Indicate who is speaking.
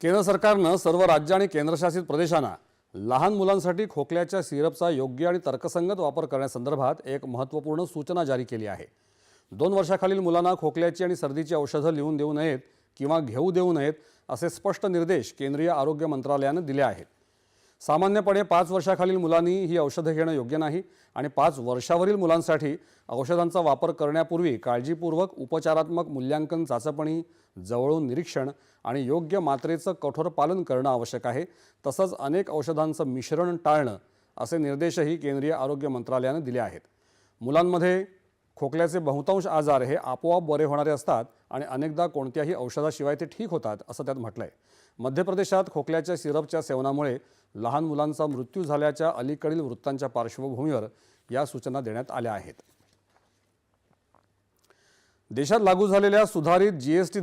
Speaker 1: केंद्र सरकारनं सर्व राज्य आणि केंद्रशासित प्रदेशांना लहान मुलांसाठी खोकल्याच्या सिरपचा योग्य आणि तर्कसंगत वापर करण्यासंदर्भात एक महत्त्वपूर्ण सूचना जारी केली आहे। 2 वर्षाखालील मुलांना खोकल्याची आणि सर्दीची औषधं लिहून देऊ नयेत किंवा घेऊ देऊ नयेत असे स्पष्ट निर्देश केंद्रीय आरोग्य मंत्रालयाने दिले आहेत। सामान्यपणे 5 वर्षाखालील मुलांनी ही औषधं घेणं योग्य नाही आणि 5 वर्षावरील मुलांसाठी औषधांचा वापर करण्यापूर्वी काळजीपूर्वक उपचारात्मक मूल्यांकन, चाचपणी, जवळून निरीक्षण आणि योग्य मात्रेचं कठोर पालन करणं आवश्यक आहे। तसंच अनेक औषधांचं मिश्रण टाळणं असे निर्देशही केंद्रीय आरोग्य मंत्रालयाने दिले आहेत। मुलांमध्ये खोकल्याचे बहुतांश आजार हे आपोआप बरे होणारे असतात आणि अनेकदा कोणत्याही औषधाशिवाय ते ठीक होतात असं त्यात म्हटलंय। मध्य प्रदेशात खोकल्याच्या सिरपच्या सेवनामुळे लहान मुलांचा मृत्यू झाल्याच्या अलीकडील वृत्तांच्या पार्श्वभूमीवर या सूचना देण्यात आल्या आहेत। देशात लागू झालेल्या सुधारित जीएसटी